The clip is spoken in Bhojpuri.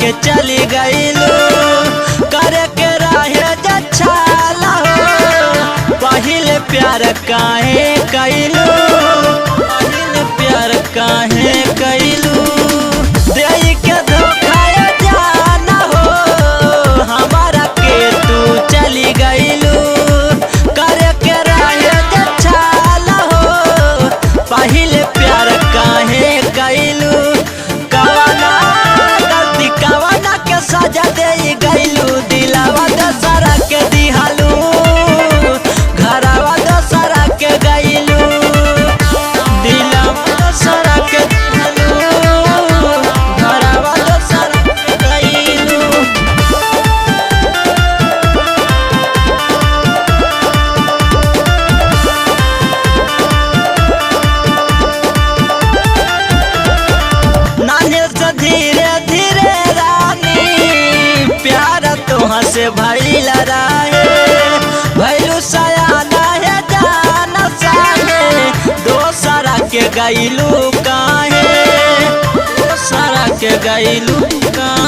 के चली गईलू करे के रहे जछाला हो पहिले प्यार काहे कैलू पहिले प्यार काहे कैलू देई के धोखा जाना हो हमारा के तू चली गईलू करे के रहे जछाला हो पहिले प्यार काहे कैलू कवना गलती कवना के सजा दे गईलू दिलावा दशहरा के दिहालू घरवा दशहरा के गईलू दिलावा दशहरा के दिहालू घरवा दशहरा के गईलू। नाने से धीरे धीरे रानी प्यार तुहाँ से भइल रहे भइलू सयाना है जाना साहे दोसरा के गईलू काहे दोसरा के गईलू काहे।